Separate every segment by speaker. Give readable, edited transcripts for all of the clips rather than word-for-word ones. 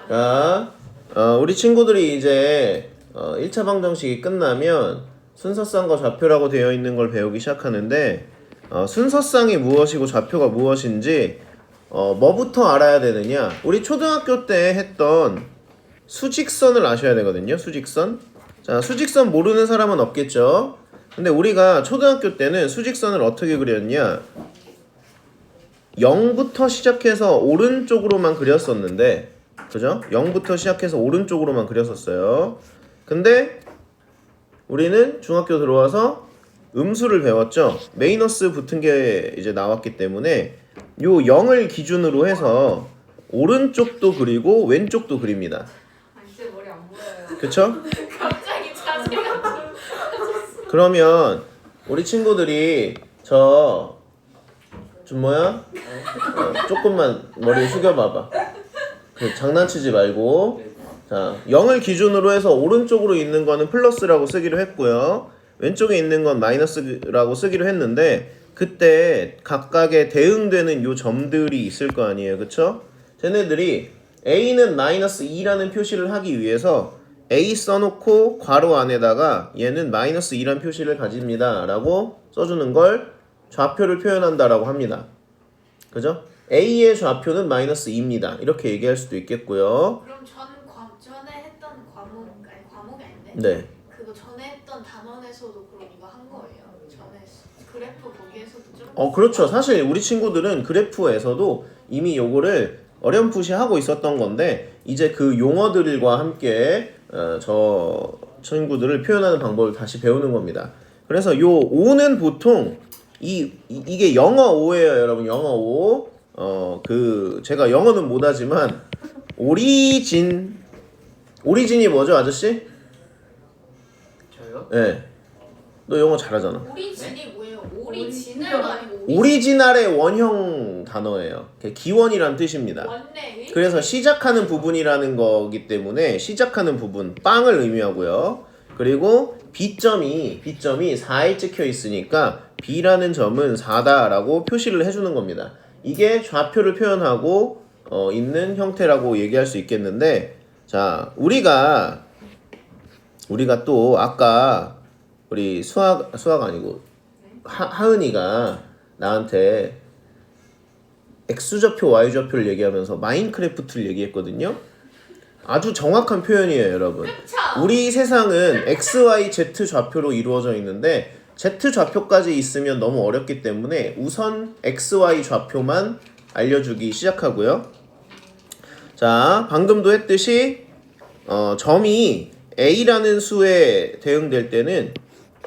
Speaker 1: 자, 우리 친구들이 이제 1차 방정식이 끝나면 순서쌍과 좌표라고 되어 있는 걸 배우기 시작하는데 순서쌍이 무엇이고 좌표가 무엇인지 뭐부터 알아야 되느냐? 우리 초등학교 때 했던 수직선을 아셔야 되거든요. 수직선. 자, 수직선 모르는 사람은 없겠죠? 근데 우리가 초등학교 때는 수직선을 어떻게 그렸냐? 0부터 시작해서 오른쪽으로만 그렸었는데, 그죠? 0부터 시작해서 오른쪽으로만 그렸었어요. 근데 우리는 중학교 들어와서 음수를 배웠죠. 마이너스 붙은 게 이제 나왔기 때문에 요 0을 기준으로 해서 오른쪽도 그리고 왼쪽도 그립니다.
Speaker 2: 이제 머리 안 보여요.
Speaker 1: 그쵸?
Speaker 2: 갑자기 자세가
Speaker 1: 그러면 우리 친구들이 준모야? 조금만 머리 숙여봐봐. 장난치지 말고. 자, 0을 기준으로 해서 오른쪽으로 있는 거는 플러스라고 쓰기로 했고요. 왼쪽에 있는 건 마이너스라고 쓰기로 했는데 그때 각각의 대응되는 요 점들이 있을 거 아니에요. 그쵸? 쟤네들이 A는 마이너스 2라는 표시를 하기 위해서 A 써놓고 괄호 안에다가 얘는 마이너스 2란 표시를 가집니다 라고 써주는 걸 좌표를 표현한다 라고 합니다. 그죠? A의 좌표는 마이너스 2입니다. 이렇게 얘기할 수도 있겠고요.
Speaker 2: 그럼 전에 했던 과목이 아닌데?
Speaker 1: 네.
Speaker 2: 그거 전에 했던 단원에서도 그럼 이거 한 거예요? 전에 그래프 거기에서도 좀
Speaker 1: 그렇죠. 사실 우리 친구들은 그래프에서도 이미 요거를 어렴풋이 하고 있었던 건데 이제 그 용어들과 함께 저 친구들을 표현하는 방법을 다시 배우는 겁니다. 그래서 요 5는 보통 이게 영어 5예요, 여러분. 영어 5. 제가 영어는 못하지만 오리진이 뭐죠, 아저씨?
Speaker 3: 저요?
Speaker 1: 네. 너 영어 잘하잖아.
Speaker 2: 오리진이 뭐예요? 오리지널도 아니고
Speaker 1: 오리지널의 원형 단어예요. 기원이란 뜻입니다.
Speaker 2: 원래
Speaker 1: 그래서 시작하는 부분이라는 거기 때문에 시작하는 부분, 빵을 의미하고요. 그리고 B점이 4에 찍혀 있으니까 B라는 점은 4다라고 표시를 해주는 겁니다. 이게 좌표를 표현하고 있는 형태라고 얘기할 수 있겠는데, 자, 우리가 또 아까 우리 수학 아니고 하은이가 나한테 X좌표, Y좌표를 얘기하면서 마인크래프트를 얘기했거든요. 아주 정확한 표현이에요, 여러분.
Speaker 2: 그쵸?
Speaker 1: 우리 세상은 X, Y, Z 좌표로 이루어져 있는데 Z 좌표까지 있으면 너무 어렵기 때문에 우선 X, Y 좌표만 알려주기 시작하고요. 자, 방금도 했듯이 점이 A라는 수에 대응될 때는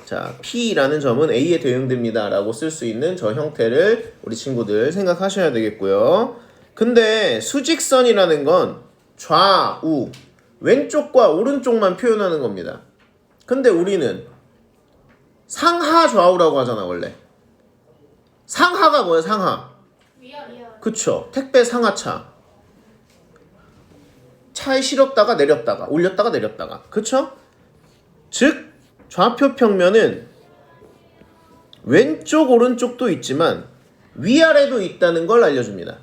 Speaker 1: 자, P라는 점은 A에 대응됩니다 라고 쓸 수 있는 저 형태를 우리 친구들 생각하셔야 되겠고요. 근데 수직선이라는 건 좌우, 왼쪽과 오른쪽만 표현하는 겁니다. 근데 우리는 상하 좌우라고 하잖아, 원래. 상하가 뭐야, 상하?
Speaker 2: 위아래
Speaker 1: 그쵸. 택배 상하차. 차에 실었다가 내렸다가, 올렸다가 내렸다가. 그쵸? 즉, 좌표 평면은 왼쪽, 오른쪽도 있지만 위아래도 있다는 걸 알려줍니다.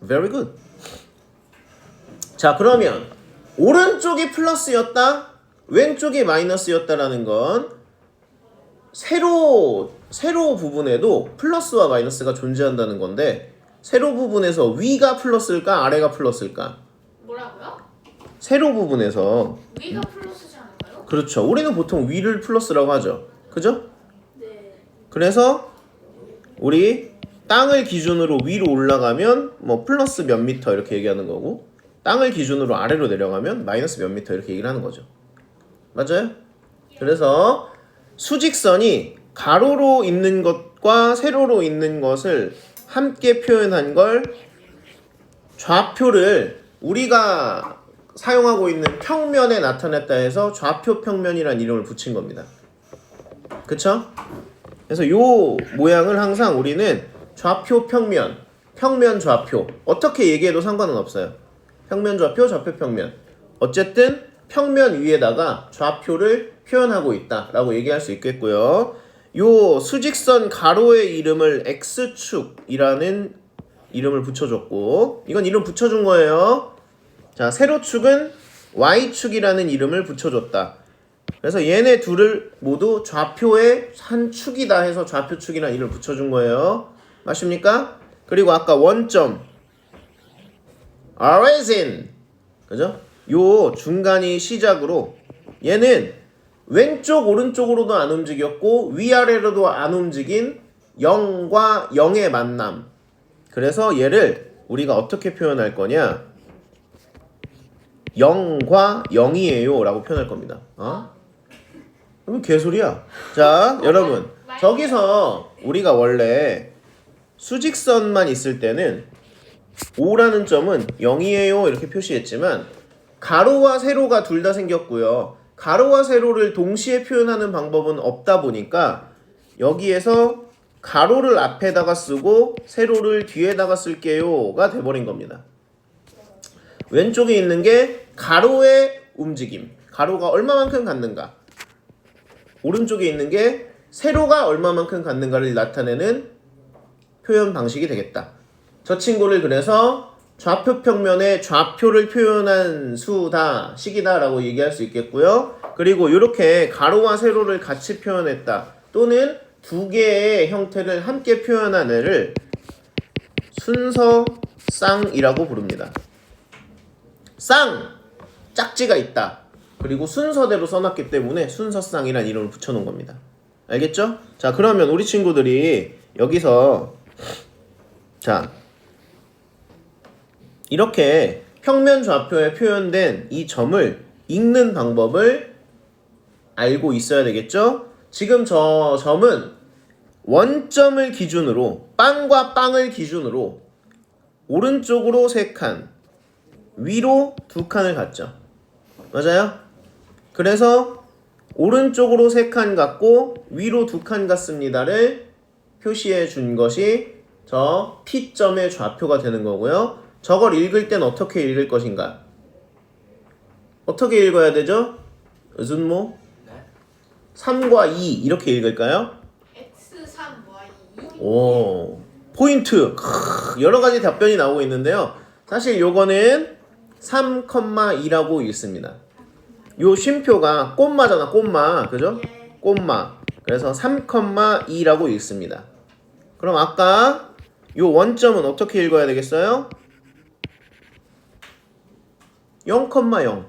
Speaker 1: Very good. 자, 그러면 오른쪽이 플러스였다, 왼쪽이 마이너스였다라는 건 세로 부분에도 플러스와 마이너스가 존재한다는 건데 세로 부분에서 위가 플러스일까, 아래가 플러스일까?
Speaker 2: 뭐라고요?
Speaker 1: 세로 부분에서
Speaker 2: 위가 플러스지 않을까요?
Speaker 1: 그렇죠. 우리는 보통 위를 플러스라고 하죠. 그죠?
Speaker 2: 네.
Speaker 1: 그래서 우리 땅을 기준으로 위로 올라가면 뭐 플러스 몇 미터 이렇게 얘기하는 거고 땅을 기준으로 아래로 내려가면 마이너스 몇 미터 이렇게 얘기를 하는 거죠. 맞아요? 그래서 수직선이 가로로 있는 것과 세로로 있는 것을 함께 표현한 걸 좌표를 우리가 사용하고 있는 평면에 나타냈다 해서 좌표 평면이라는 이름을 붙인 겁니다. 그쵸? 그래서 요 모양을 항상 우리는 좌표 평면, 평면 좌표 어떻게 얘기해도 상관은 없어요. 평면 좌표, 좌표 평면. 어쨌든 평면 위에다가 좌표를 표현하고 있다라고 얘기할 수 있겠고요. 요 수직선 가로의 이름을 X축이라는 이름을 붙여줬고 이건 이름 붙여준 거예요. 자, 세로축은 y축이라는 이름을 붙여줬다. 그래서 얘네 둘을 모두 좌표의 한 축이다 해서 좌표축이라는 이름을 붙여준 거예요. 맞습니까? 그리고 아까 원점 origin, 그죠? 요 중간이 시작으로 얘는 왼쪽 오른쪽으로도 안 움직였고 위아래로도 안 움직인 0과 0의 만남. 그래서 얘를 우리가 어떻게 표현할 거냐? 0과 0이에요 라고 표현할 겁니다. 그럼 개소리야. 자, 여러분, 저기서 우리가 원래 수직선만 있을 때는 5라는 점은 0이에요 이렇게 표시했지만 가로와 세로가 둘 다 생겼고요. 가로와 세로를 동시에 표현하는 방법은 없다 보니까 여기에서 가로를 앞에다가 쓰고 세로를 뒤에다가 쓸게요가 돼버린 겁니다. 왼쪽에 있는 게 가로의 움직임, 가로가 얼마만큼 갖는가, 오른쪽에 있는 게 세로가 얼마만큼 갖는가를 나타내는 표현 방식이 되겠다. 저 친구를 그래서 좌표 평면의 좌표를 표현한 수다, 식이다 라고 얘기할 수 있겠고요. 그리고 이렇게 가로와 세로를 같이 표현했다 또는 두 개의 형태를 함께 표현한 애를 순서쌍이라고 부릅니다. 쌍! 짝지가 있다. 그리고 순서대로 써놨기 때문에 순서쌍이라는 이름을 붙여놓은 겁니다. 알겠죠? 자, 그러면 우리 친구들이 여기서 자, 이렇게 평면 좌표에 표현된 이 점을 읽는 방법을 알고 있어야 되겠죠? 지금 저 점은 원점을 기준으로, 빵과 빵을 기준으로 오른쪽으로 3칸, 위로 2칸을 갖죠. 맞아요? 그래서 오른쪽으로 3칸 갖고 위로 2칸 갖습니다를 표시해 준 것이 저 P점의 좌표가 되는 거고요. 저걸 읽을 땐 어떻게 읽을 것인가? 어떻게 읽어야 되죠? 으순모?
Speaker 3: 네.
Speaker 1: 3과 2 이렇게 읽을까요?
Speaker 2: X3Y2.
Speaker 1: 오, 포인트. 여러 가지 답변이 나오고 있는데요. 사실 요거는 3,2라고 읽습니다. 요 쉼표가 꼼마잖아, 꼼마. 그죠?
Speaker 2: 예.
Speaker 1: 꼼마. 그래서 3,2라고 읽습니다. 그럼 아까 요 원점은 어떻게 읽어야 되겠어요? 0,0.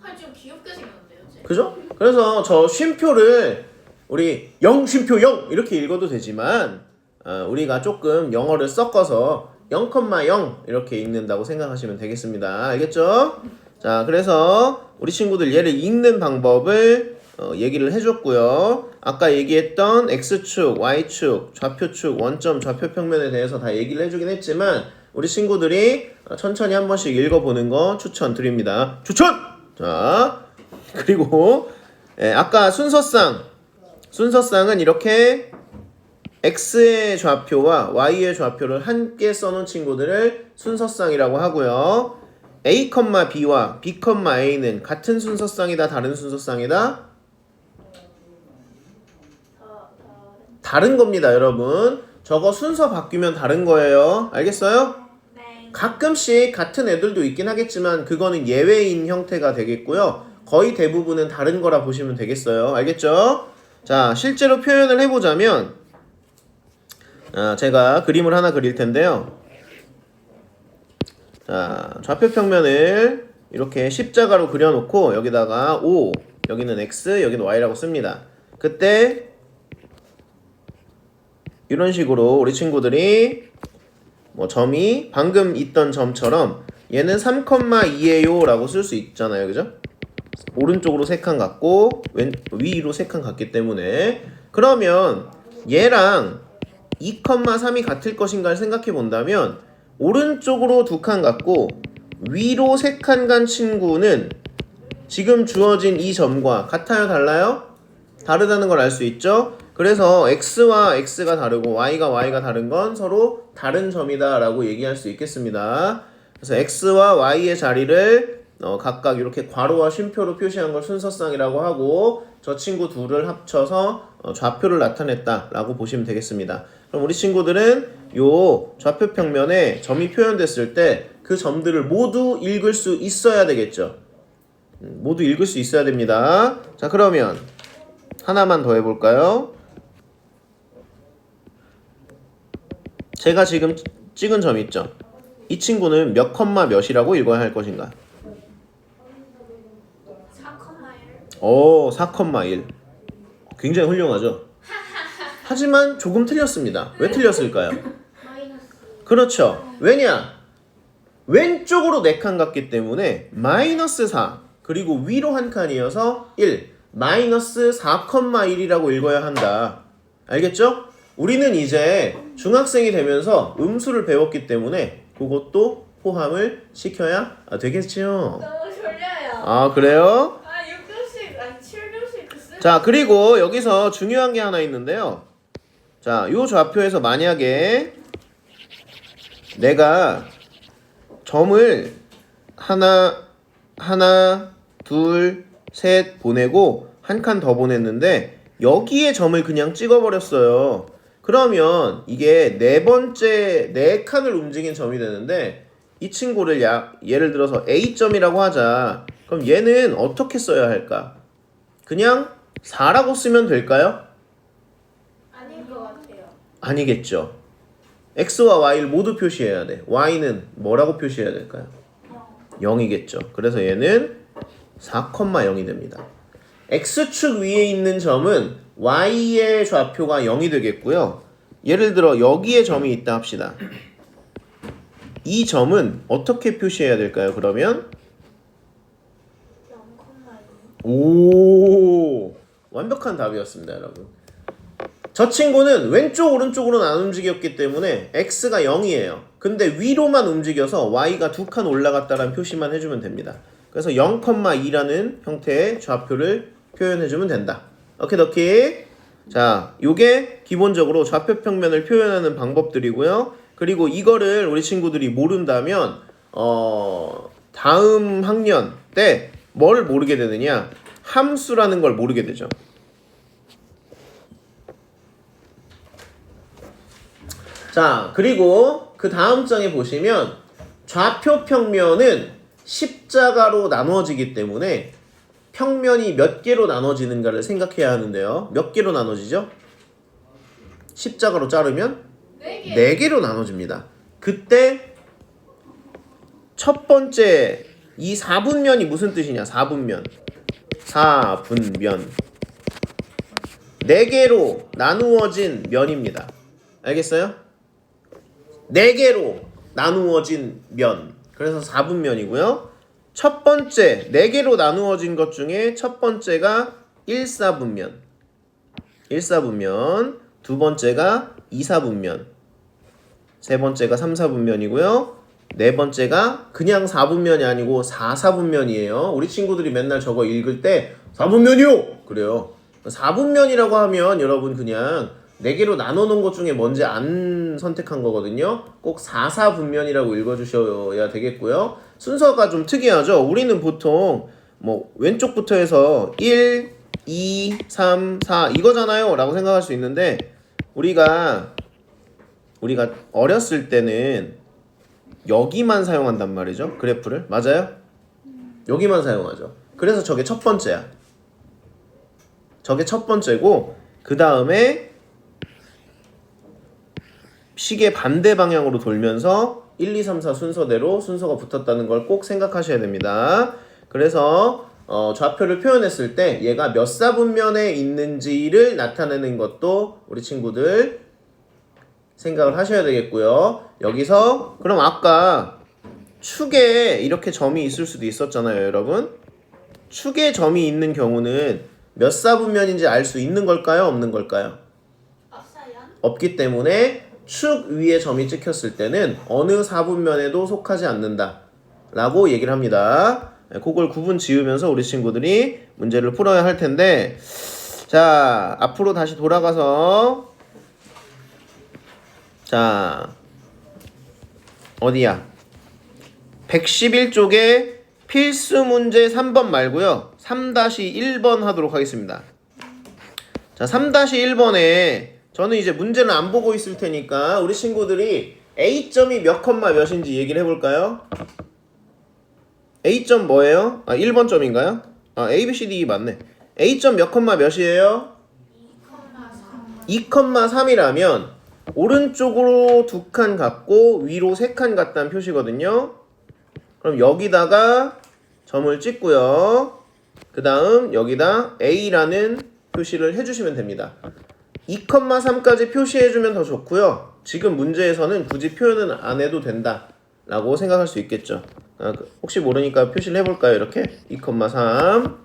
Speaker 2: 아니 좀 귀엽게 생겼는데요, 쟤.
Speaker 1: 그죠? 그래서 저 쉼표를 우리 0 쉼표 0 이렇게 읽어도 되지만 우리가 조금 영어를 섞어서 0,0 이렇게 읽는다고 생각하시면 되겠습니다. 알겠죠? 자, 그래서 우리 친구들 얘를 읽는 방법을 얘기를 해줬고요. 아까 얘기했던 X축, Y축, 좌표축, 원점, 좌표평면에 대해서 다 얘기를 해주긴 했지만 우리 친구들이 천천히 한 번씩 읽어보는 거 추천드립니다. 추천! 자, 그리고 아까 순서쌍은 이렇게 X의 좌표와 Y의 좌표를 함께 써놓은 친구들을 순서쌍이라고 하고요. A, B와 B, A는 같은 순서쌍이다, 다른 순서쌍이다? 다른 겁니다, 여러분. 저거 순서 바뀌면 다른 거예요. 알겠어요?
Speaker 2: 네.
Speaker 1: 가끔씩 같은 애들도 있긴 하겠지만 그거는 예외인 형태가 되겠고요. 거의 대부분은 다른 거라 보시면 되겠어요. 알겠죠? 자, 실제로 표현을 해보자면 제가 그림을 하나 그릴 텐데요. 자, 좌표 평면을 이렇게 십자가로 그려놓고 여기다가 O, 여기는 X, 여기는 Y라고 씁니다. 그때 이런 식으로 우리 친구들이 뭐 점이 방금 있던 점처럼 얘는 3,2예요 라고 쓸 수 있잖아요. 그죠? 오른쪽으로 3칸 갖고 위로 3칸 갖기 때문에 그러면 얘랑 2,3이 같을 것인가를 생각해 본다면 오른쪽으로 2칸 갖고 위로 3칸 간 친구는 지금 주어진 이 점과 같아요? 달라요? 다르다는 걸 알 수 있죠? 그래서 X와 X가 다르고 Y가 다른 건 서로 다른 점이다 라고 얘기할 수 있겠습니다. 그래서 X와 Y의 자리를 각각 이렇게 괄호와 쉼표로 표시한 걸 순서쌍이라고 하고 저 친구 둘을 합쳐서 좌표를 나타냈다 라고 보시면 되겠습니다. 그럼 우리 친구들은 요 좌표 평면에 점이 표현됐을 때 그 점들을 모두 읽을 수 있어야 되겠죠. 모두 읽을 수 있어야 됩니다. 자, 그러면 하나만 더 해볼까요? 제가 지금 찍은 점 있죠? 이 친구는 몇 컴마 몇이라고 읽어야 할 것인가?
Speaker 2: 4,1.
Speaker 1: 오, 4,1. 굉장히 훌륭하죠? 하지만 조금 틀렸습니다. 왜 틀렸을까요?
Speaker 2: 마이너스.
Speaker 1: 그렇죠. 왜냐? 왼쪽으로 4칸 갔기 때문에 마이너스 4 그리고 위로 한 칸이어서 1 마이너스 4,1이라고 읽어야 한다. 알겠죠? 우리는 이제 중학생이 되면서 음수를 배웠기 때문에 그것도 포함을 시켜야 되겠죠.
Speaker 2: 너무 졸려요.
Speaker 1: 아, 그래요?
Speaker 2: 6교시 아니 7교시 그 쓸.
Speaker 1: 자, 그리고 여기서 중요한 게 하나 있는데요. 자, 요 좌표에서 만약에 내가 점을 하나, 둘, 셋 보내고 한 칸 더 보냈는데 여기에 점을 그냥 찍어버렸어요. 그러면 이게 네 칸을 움직인 점이 되는데 이 친구를 예를 들어서 A점이라고 하자. 그럼 얘는 어떻게 써야 할까? 그냥 4라고 쓰면 될까요?
Speaker 2: 아닌 것 같아요.
Speaker 1: 아니겠죠. X와 Y를 모두 표시해야 돼. Y는 뭐라고 표시해야 될까요? 0이겠죠. 그래서 얘는 4,0이 됩니다. X축 위에 있는 점은 Y의 좌표가 0이 되겠고요. 예를 들어 여기에 점이 있다 합시다. 이 점은 어떻게 표시해야 될까요? 그러면
Speaker 2: 0,2.
Speaker 1: 오, 완벽한 답이었습니다, 여러분. 저 친구는 왼쪽 오른쪽으로는 안 움직였기 때문에 X가 0이에요. 근데 위로만 움직여서 Y가 2칸 올라갔다라는 표시만 해주면 됩니다. 그래서 0,2라는 형태의 좌표를 표현해주면 된다. 오케이. 자, 요게 기본적으로 좌표 평면을 표현하는 방법들이고요. 그리고 이거를 우리 친구들이 모른다면 다음 학년 때 뭘 모르게 되느냐? 함수라는 걸 모르게 되죠. 자, 그리고 그 다음 장에 보시면 좌표 평면은 십자가로 나누어지기 때문에 평면이 몇 개로 나눠지는가를 생각해야 하는데요. 몇 개로 나눠지죠? 십자가로 자르면
Speaker 2: 4개.
Speaker 1: 4개로 나눠집니다. 그때 첫 번째 이 4분면이 무슨 뜻이냐? 4분면. 4분면. 4개로 나누어진 면입니다. 알겠어요? 4개로 나누어진 면. 그래서 4분면이고요. 첫 번째 4개로 나누어진 것 중에 첫 번째가 1사분면. 1사분면. 두 번째가 2사분면. 세 번째가 3사분면이고요. 네 번째가 그냥 4분면이 아니고 4사분면이에요. 우리 친구들이 맨날 저거 읽을 때 4분면이요! 그래요. 4분면이라고 하면 여러분 그냥 4개로 나눠놓은 것 중에 뭔지 안 선택한 거거든요. 꼭 4사분면이라고 읽어주셔야 되겠고요. 순서가 좀 특이하죠. 우리는 보통 뭐 왼쪽부터 해서 1, 2, 3, 4 이거잖아요 라고 생각할 수 있는데 우리가 어렸을 때는 여기만 사용한단 말이죠. 그래프를. 맞아요? 여기만 사용하죠. 그래서 저게 첫 번째야. 저게 첫 번째고 그 다음에 시계 반대 방향으로 돌면서 1, 2, 3, 4 순서대로 순서가 붙었다는 걸 꼭 생각하셔야 됩니다. 그래서 좌표를 표현했을 때 얘가 몇 사분면에 있는지를 나타내는 것도 우리 친구들 생각을 하셔야 되겠고요. 여기서 그럼 아까 축에 이렇게 점이 있을 수도 있었잖아요, 여러분. 축에 점이 있는 경우는 몇 사분면인지 알 수 있는 걸까요? 없는 걸까요?
Speaker 2: 없어요.
Speaker 1: 없기 때문에 축 위에 점이 찍혔을 때는 어느 사분면에도 속하지 않는다 라고 얘기를 합니다. 그걸 구분 지으면서 우리 친구들이 문제를 풀어야 할 텐데, 자, 앞으로 다시 돌아가서 자, 어디야? 111쪽에 필수 문제 3번 말고요. 3-1번 하도록 하겠습니다. 자, 3-1번에 저는 이제 문제는 안 보고 있을 테니까 우리 친구들이 A점이 몇 컴마 몇인지 얘기를 해볼까요? A점 뭐예요? 1번 점인가요? A, B, C, D 맞네. A점 몇 컴마 몇이에요? 2,3이라면 오른쪽으로 2칸 갖고 위로 3칸 갖다는 표시거든요. 그럼 여기다가 점을 찍고요. 그 다음 여기다 A라는 표시를 해주시면 됩니다. 2,3까지 표시해주면 더 좋고요. 지금 문제에서는 굳이 표현은 안 해도 된다 라고 생각할 수 있겠죠. 혹시 모르니까 표시를 해볼까요? 이렇게 2,3.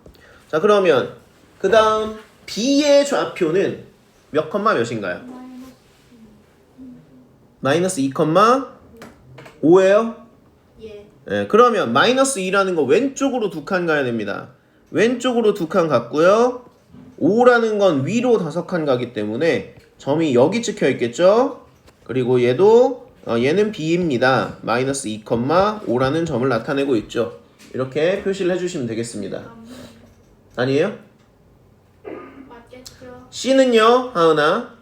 Speaker 1: 자, 그러면 그 다음 B의 좌표는 몇 컴마 몇인가요? 마이너스 2,5예요?
Speaker 2: 예.
Speaker 1: 네, 그러면 마이너스 2라는 거 왼쪽으로 2칸 가야 됩니다. 왼쪽으로 2칸 갔고요. 5라는 건 위로 5칸 가기 때문에 점이 여기 찍혀 있겠죠? 그리고 얘는 B입니다. 마이너스 2,5라는 점을 나타내고 있죠. 이렇게 표시를 해주시면 되겠습니다. 아니에요?
Speaker 2: 맞겠죠?
Speaker 1: C는요, 하은아?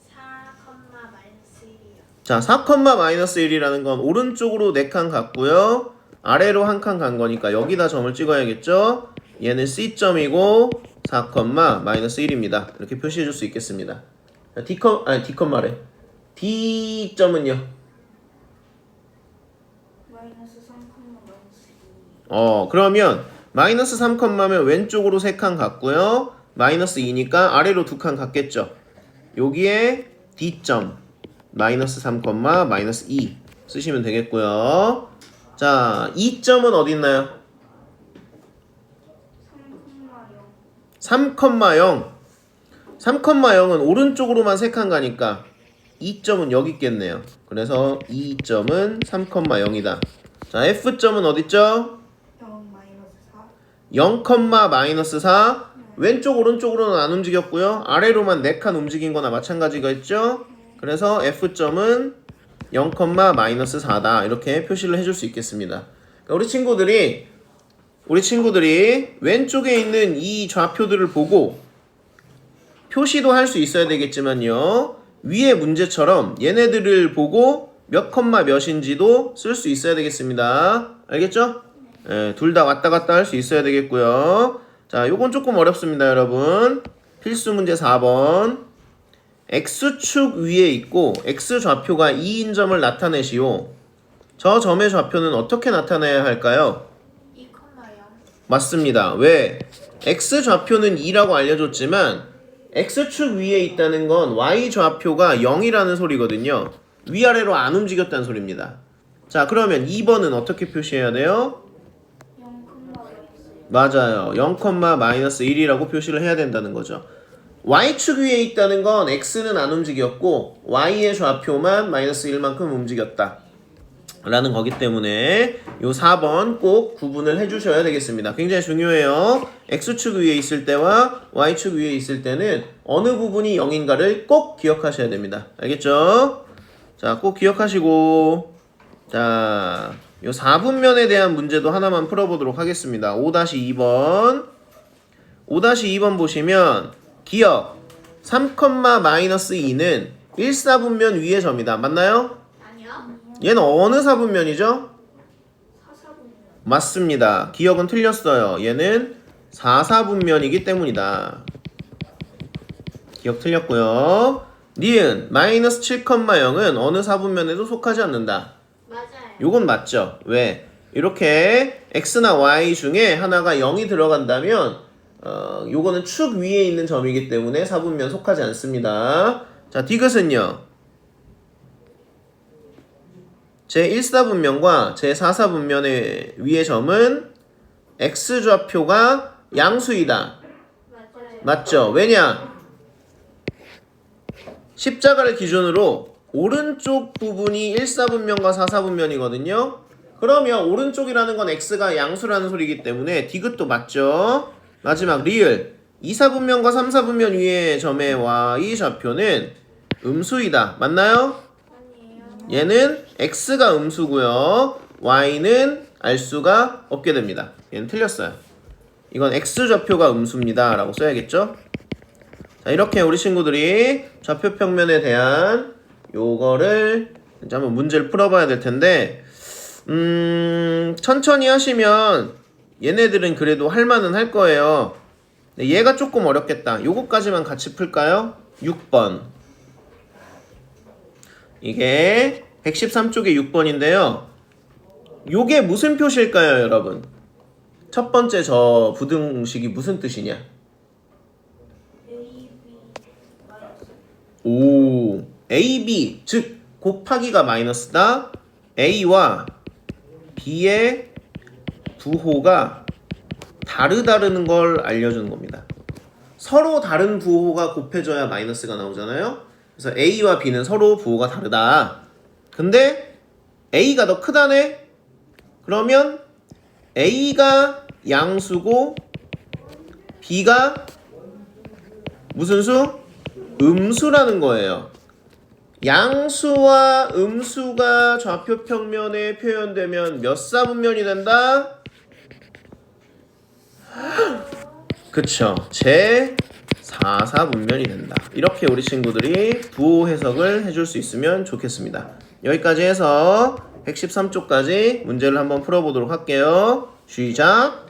Speaker 2: 4,-1이요.
Speaker 1: 자, 4,-1이라는 건 오른쪽으로 4칸 갔고요. 아래로 1칸 간 거니까 여기다 점을 찍어야겠죠? 얘는 C점이고 4,-1입니다. 이렇게 표시해 줄 수 있겠습니다. D점은요?
Speaker 2: 마이너스 3,-2.
Speaker 1: 그러면 마이너스 3컴마면 왼쪽으로 3칸 갔고요. 마이너스 2니까 아래로 2칸 갔겠죠. 여기에 D점 마이너스 3,-2 쓰시면 되겠고요. 자, 2점은 어디 있나요? 3,0. 3,0은 오른쪽으로만 3칸 가니까 2점은 여기 있겠네요. 그래서 2점은 3,0이다. 자, F점은 어디 있죠? 0,-4. 왼쪽 오른쪽으로는 안 움직였고요. 아래로만 4칸 움직인 거나 마찬가지겠죠? 그래서 F점은 0,-4다. 이렇게 표시를 해줄 수 있겠습니다. 그러니까 우리 친구들이 왼쪽에 있는 이 좌표들을 보고 표시도 할 수 있어야 되겠지만요. 위에 문제처럼 얘네들을 보고 몇 컴마 몇인지도 쓸 수 있어야 되겠습니다. 알겠죠? 네, 둘 다 왔다 갔다 할 수 있어야 되겠고요. 자, 요건 조금 어렵습니다, 여러분. 필수 문제 4번. X축 위에 있고 X좌표가 2인 점을 나타내시오. 저 점의 좌표는 어떻게 나타내야 할까요?
Speaker 2: 2,0.
Speaker 1: 맞습니다. 왜? X좌표는 2라고 알려줬지만 X축 위에 있다는 건 Y좌표가 0이라는 소리거든요. 위아래로 안 움직였다는 소리입니다. 자, 그러면 2번은 어떻게 표시해야 돼요?
Speaker 2: 0,-1.
Speaker 1: 맞아요. 0,-1이라고 표시를 해야 된다는 거죠. Y축 위에 있다는 건 X는 안 움직였고 Y의 좌표만 마이너스 1만큼 움직였다 라는 거기 때문에 요 4번 꼭 구분을 해주셔야 되겠습니다. 굉장히 중요해요. X축 위에 있을 때와 Y축 위에 있을 때는 어느 부분이 0인가를 꼭 기억하셔야 됩니다. 알겠죠? 자, 꼭 기억하시고, 자, 요 4분면에 대한 문제도 하나만 풀어보도록 하겠습니다. 5-2번 5-2번 보시면 기억 3,-2는 1사분면 위의 점이다. 맞나요?
Speaker 2: 아니요.
Speaker 1: 얘는 어느 사분면이죠?
Speaker 2: 4,4분면.
Speaker 1: 맞습니다. 기억은 틀렸어요. 얘는 4사분면이기 때문이다. 기억 틀렸고요. 니은 마이너스 7,0은 어느 사분면에도 속하지 않는다.
Speaker 2: 맞아요.
Speaker 1: 요건 맞죠? 왜? 이렇게 x나 y 중에 하나가 0이 들어간다면 요거는 축 위에 있는 점이기 때문에 사분면 속하지 않습니다. 자, 디귿은요. 제1사분면과 제4사분면의 위의 점은 x좌표가 양수이다.
Speaker 2: 맞아요.
Speaker 1: 맞죠? 왜냐? 십자가를 기준으로 오른쪽 부분이 1사분면과 4사분면이거든요. 그러면 오른쪽이라는 건 x가 양수라는 소리이기 때문에 디귿도 맞죠? 마지막 리을 2사분면과 3사분면 위의 점의 y 좌표는 음수이다. 맞나요?
Speaker 2: 아니에요.
Speaker 1: 얘는 x가 음수고요. y는 알 수가 없게 됩니다. 얘는 틀렸어요. 이건 x좌표가 음수입니다 라고 써야겠죠? 자, 이렇게 우리 친구들이 좌표 평면에 대한 요거를 이제 한번 문제를 풀어봐야 될 텐데 천천히 하시면 얘네들은 그래도 할 만은 할 거예요. 얘가 조금 어렵겠다. 요거까지만 같이 풀까요? 6번. 이게 113쪽의 6번인데요. 요게 무슨 표시일까요, 여러분? 첫 번째 저 부등식이 무슨 뜻이냐? 오, AB, 즉 곱하기가 마이너스다. A와 B의 부호가 다르다는 걸 알려주는 겁니다. 서로 다른 부호가 곱해져야 마이너스가 나오잖아요. 그래서 A와 B는 서로 부호가 다르다. 근데 A가 더 크다네? 그러면 A가 양수고 B가 무슨 수? 음수라는 거예요. 양수와 음수가 좌표 평면에 표현되면 몇 사분면이 된다? 그쵸. 제 4사분면이 된다. 이렇게 우리 친구들이 부호 해석을 해줄 수 있으면 좋겠습니다. 여기까지 해서 113쪽까지 문제를 한번 풀어보도록 할게요. 시작!